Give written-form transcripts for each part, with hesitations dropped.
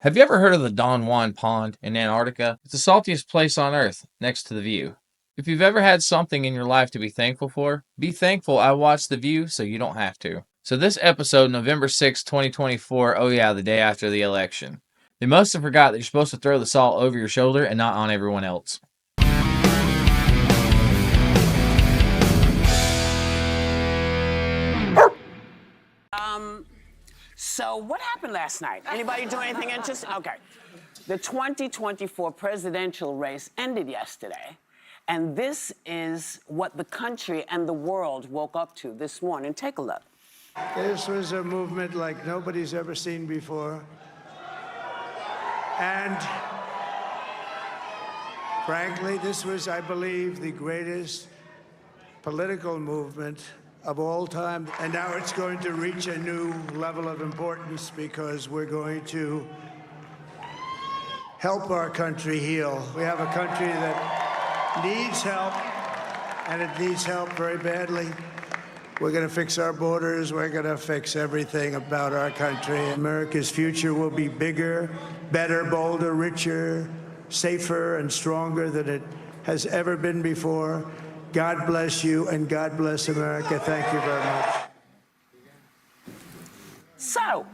Have you ever heard of the Don Juan Pond in Antarctica? It's the saltiest place on Earth, next to the View. If you've ever had something in your life to be thankful for, be thankful I watched The View so you don't have to. So this episode, November 6, 2024, oh yeah, the day after the election. They must have forgot that you're supposed to throw the salt over your shoulder and not on everyone else. So what happened last night? Anybody do anything interesting? Okay. The 2024 presidential race ended yesterday, and this is what the country and the world woke up to this morning. Take a look. This was a movement like nobody's ever seen before. And frankly, this was, I believe, the greatest political movement of all time. And now it's going to reach a new level of importance because we're going to help our country heal. We have a country that needs help, and it needs help very badly. We're going to fix our borders. We're going to fix everything about our country. America's future will be bigger, better, bolder, richer, safer, and stronger than it has ever been before. God bless you, and God bless America. Thank you very much. So,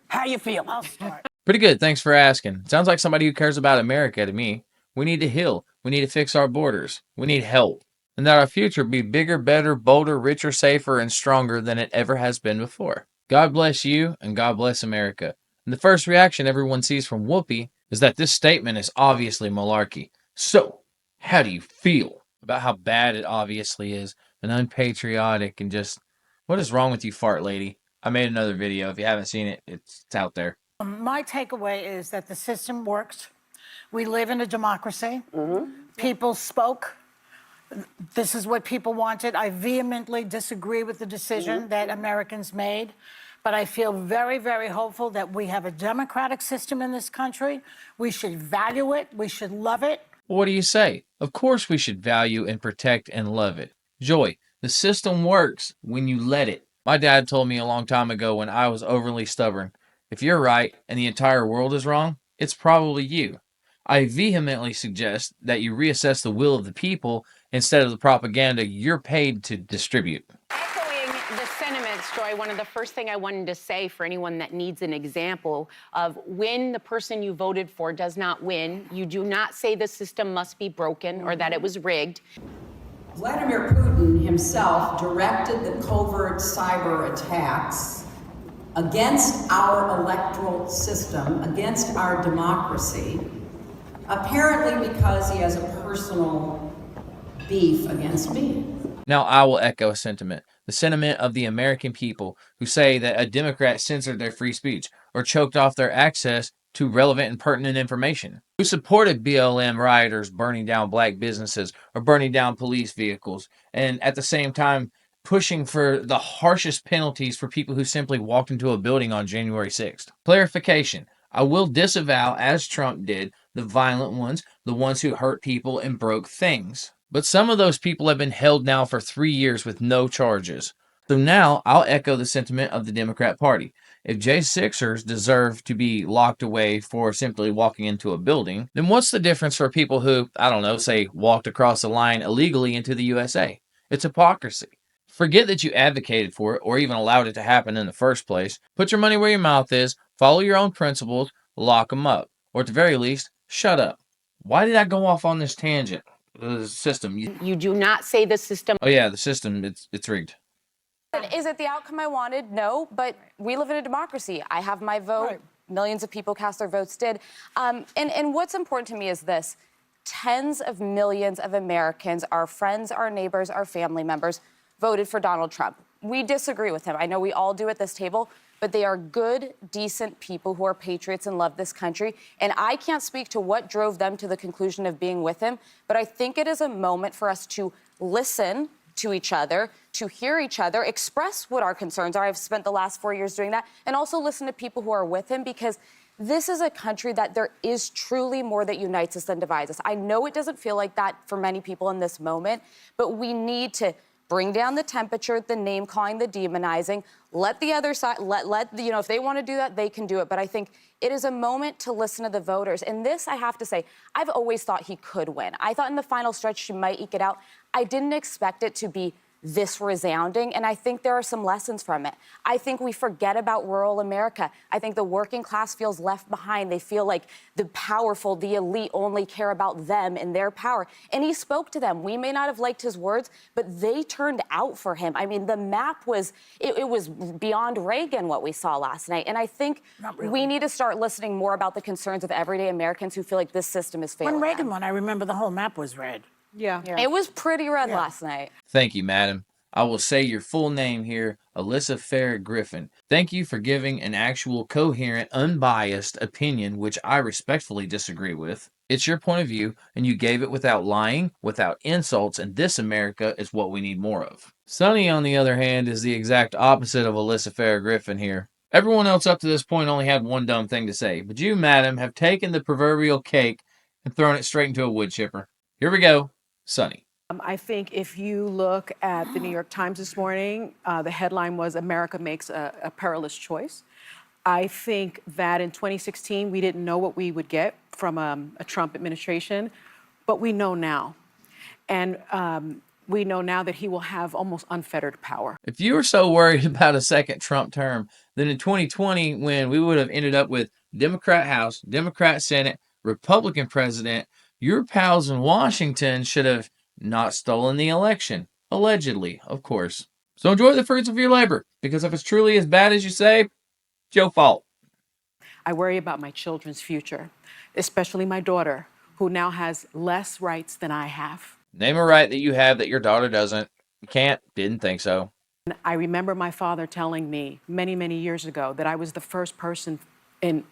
how you feel? Pretty good, thanks for asking. Sounds like somebody who cares about America to me. We need to heal. We need to fix our borders. We need help. And that our future be bigger, better, bolder, richer, safer, and stronger than it ever has been before. God bless you, and God bless America. And the first reaction everyone sees from Whoopi is that this statement is obviously malarkey. So, how do you feel about how bad it obviously is, and unpatriotic, and just, what is wrong with you, fart lady? I made another video. If you haven't seen it, it's out there. My takeaway is that the system works. We live in a democracy. People spoke. This is what people wanted. I vehemently disagree with the decision that Americans made, but I feel very, very hopeful that we have a democratic system in this country. We should value it. We should love it. What do you say? Of course we should value and protect and love it. Joy, the system works when you let it. My dad told me a long time ago when I was overly stubborn, if you're right and the entire world is wrong, it's probably you. I vehemently suggest that you reassess the will of the people instead of the propaganda you're paid to distribute. Echoing the sentiments, Joy, one of the first thing I wanted to say for anyone that needs an example of when the person you voted for does not win, you do not say the system must be broken or that it was rigged. Vladimir Putin himself directed the covert cyber attacks against our electoral system, against our democracy, apparently because he has a personal beef against me. Now I will echo a sentiment, the sentiment of the American people who say that a Democrat censored their free speech or choked off their access to relevant and pertinent information, who supported BLM rioters burning down black businesses or burning down police vehicles, and at the same time pushing for the harshest penalties for people who simply walked into a building on January 6th. Clarification, I will disavow, as Trump did, the violent ones, the ones who hurt people and broke things. But some of those people have been held now for 3 years with no charges. So now I'll echo the sentiment of the Democrat Party. If J6ers deserve to be locked away for simply walking into a building, then what's the difference for people who, I don't know, say walked across the line illegally into the USA? It's hypocrisy. Forget that you advocated for it or even allowed it to happen in the first place. Put your money where your mouth is, follow your own principles, lock them up. Or at the very least, shut up. Why did I go off on this tangent? The system. You do not say the system. Oh yeah, the system, it's rigged. Is it the outcome I wanted? No, but we live in a democracy. I have my vote. Right. Millions of people cast their votes did. And what's important to me is this. Tens of millions of Americans, our friends, our neighbors, our family members, voted for Donald Trump. We disagree with him. I know we all do at this table, but they are good, decent people who are patriots and love this country. And I can't speak to what drove them to the conclusion of being with him, but I think it is a moment for us to listen to each other, to hear each other, express what our concerns are. I've spent the last 4 years doing that, and also listen to people who are with him, because this is a country that there is truly more that unites us than divides us. I know it doesn't feel like that for many people in this moment, but we need to bring down the temperature, the name calling, the demonizing, let the other side, if they want to do that, they can do it. But I think it is a moment to listen to the voters. And this, I have to say, I've always thought he could win. I thought in the final stretch she might eke it out. I didn't expect it to be this resounding, and I think there are some lessons from it. I think we forget about rural America. I think the working class feels left behind. They feel like the powerful, the elite only care about them and their power. And he spoke to them. We may not have liked his words, but they turned out for him. I mean, the map was, it was beyond Reagan what we saw last night. And I think we need to start listening more about the concerns of everyday Americans who feel like this system is failing When Reagan them. won, I remember the whole map was red. Yeah. It was pretty red last night. Thank you, madam. I will say your full name here, Alyssa Farrah Griffin. Thank you for giving an actual coherent, unbiased opinion, which I respectfully disagree with. It's your point of view, and you gave it without lying, without insults, and this America is what we need more of. Sonny, on the other hand, is the exact opposite of Alyssa Farrah Griffin here. Everyone else up to this point only had one dumb thing to say, but you, madam, have taken the proverbial cake and thrown it straight into a wood chipper. Here we go. Sonny. I think if you look at the New York Times this morning, the headline was America Makes a Perilous Choice. I think that in 2016, we didn't know what we would get from a Trump administration, but we know now. And we know now that he will have almost unfettered power. If you were so worried about a second Trump term, then in 2020, when we would have ended up with Democrat House, Democrat Senate, Republican president, your pals in Washington should have not stolen the election. Allegedly, of course. So enjoy the fruits of your labor, because if it's truly as bad as you say, it's your fault. I worry about my children's future, especially my daughter, who now has less rights than I have. Name a right that you have that your daughter doesn't. You can't. Didn't think so. And I remember my father telling me many, many years ago that I was the first person in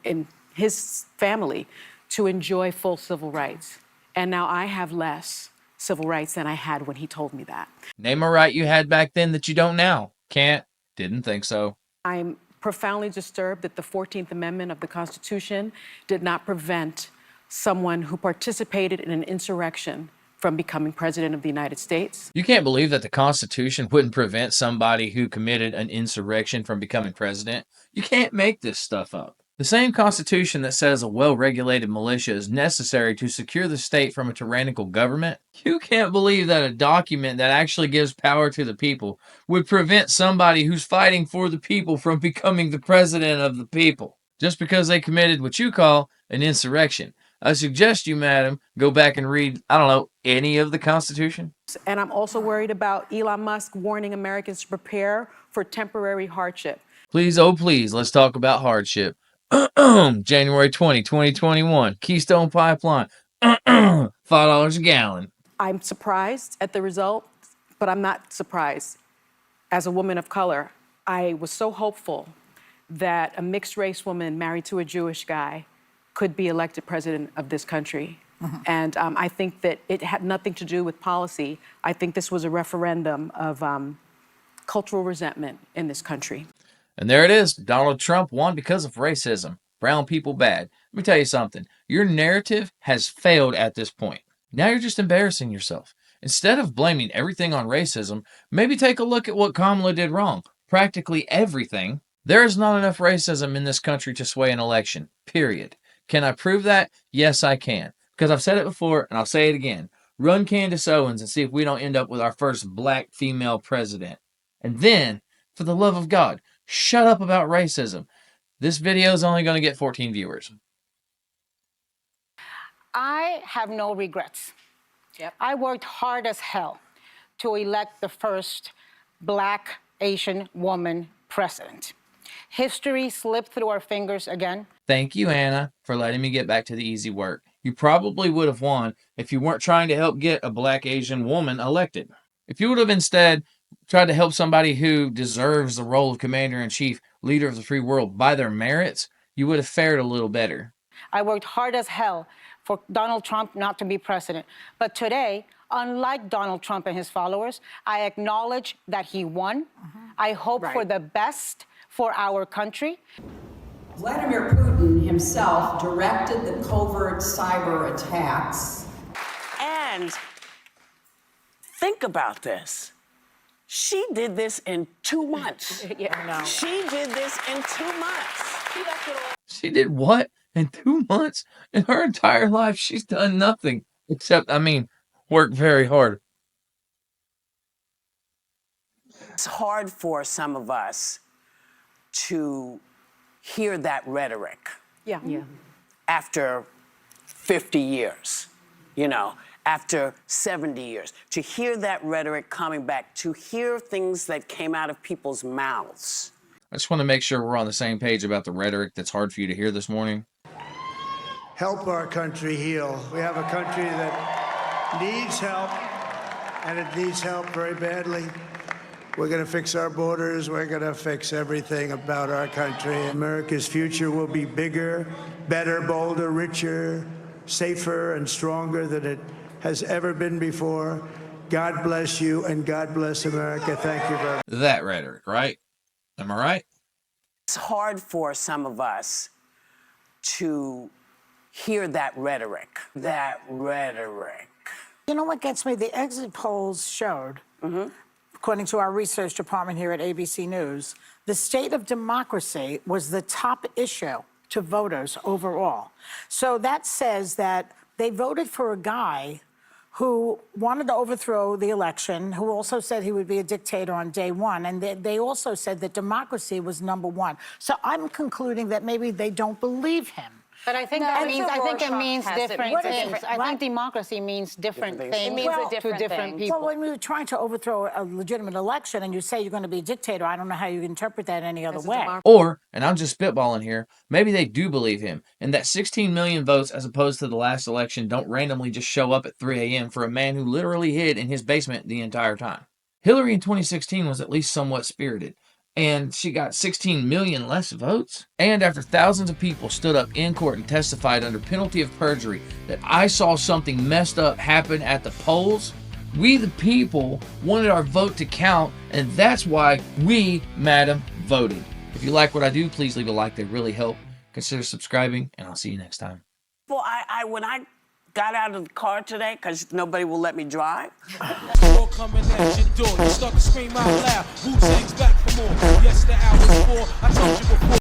his family to enjoy full civil rights. And now I have less civil rights than I had when he told me that. Name a right you had back then that you don't now. Can't. Didn't think so. I'm profoundly disturbed that the 14th Amendment of the Constitution did not prevent someone who participated in an insurrection from becoming president of the United States. You can't believe that the Constitution wouldn't prevent somebody who committed an insurrection from becoming president. You can't make this stuff up. The same Constitution that says a well-regulated militia is necessary to secure the state from a tyrannical government, you can't believe that a document that actually gives power to the people would prevent somebody who's fighting for the people from becoming the president of the people, just because they committed what you call an insurrection. I suggest you, madam, go back and read, any of the Constitution. And I'm also worried about Elon Musk warning Americans to prepare for temporary hardship. Please, oh please, let's talk about hardship. January 20, 2021, Keystone Pipeline, $5 a gallon. I'm surprised at the result, but I'm not surprised. As a woman of color, I was so hopeful that a mixed-race woman married to a Jewish guy could be elected president of this country. And I think that it had nothing to do with policy. I think this was a referendum of cultural resentment in this country. And there it is. Donald Trump won because of racism. Brown people bad. Let me tell you something. Your narrative has failed at this point. Now you're just embarrassing yourself. Instead of blaming everything on racism, maybe take a look at what Kamala did wrong. Practically everything. There is not enough racism in this country to sway an election. Period. Can I prove that? Yes, I can. Because I've said it before, and I'll say it again. Run Candace Owens and see if we don't end up with our first black female president. And then, for the love of God, shut up about racism. This video is only going to get 14 viewers. I have no regrets. Yep. I worked hard as hell to elect the first Black Asian woman president. History slipped through our fingers again. Thank you, Anna, for letting me get back to the easy work. You probably would have won if you weren't trying to help get a Black Asian woman elected. If you would have instead tried to help somebody who deserves the role of commander-in-chief, leader of the free world by their merits, you would have fared a little better. I worked hard as hell for Donald Trump not to be president. But today, unlike Donald Trump and his followers, I acknowledge that he won. I hope for the best for our country. Vladimir Putin himself directed the covert cyber attacks. And think about this. She did this in 2 months. No. She did this in 2 months. She did what? In 2 months? In her entire life, she's done nothing except, work very hard. It's hard for some of us to hear that rhetoric Yeah. after 50 years, after 70 years. To hear that rhetoric coming back, to hear things that came out of people's mouths. I just want to make sure we're on the same page about the rhetoric that's hard for you to hear this morning. Help our country heal. We have a country that needs help, and it needs help very badly. We're going to fix our borders. We're going to fix everything about our country. America's future will be bigger, better, bolder, richer, safer, and stronger than it has ever been before. God bless you, and God bless America. Thank you very much. That rhetoric, right? Am I right? It's hard for some of us to hear that rhetoric. That rhetoric. You know what gets me? The exit polls showed, according to our research department here at ABC News, the state of democracy was the top issue to voters overall. So that says that they voted for a guy who wanted to overthrow the election, who also said he would be a dictator on day one, and they also said that democracy was number one. So I'm concluding that maybe they don't believe him. But I think No, that it's means, a I think it Rorschach means test. It different means a things. different- I what? think democracy means different Different things. things. It means a different to different thing. people. Well, when you're trying to overthrow a legitimate election and you say you're going to be a dictator, I don't know how you interpret that any other way. Or, and I'm just spitballing here, maybe they do believe him, and that 16 million votes as opposed to the last election don't randomly just show up at 3 a.m. for a man who literally hid in his basement the entire time. Hillary in 2016 was at least somewhat spirited, and she got 16 million less votes. And after thousands of people stood up in court and testified under penalty of perjury that I saw something messed up happen at the polls, we the people wanted our vote to count, and that's why we, madam, voted. If you like what I do, please leave a like. They really help. Consider subscribing, and I'll see you next time. Well, when I got out of the car today, because nobody will let me drive, War coming at your door. You start to scream out loud. Wu-Tang's back for more. Yes, the hour's 4. I told you before.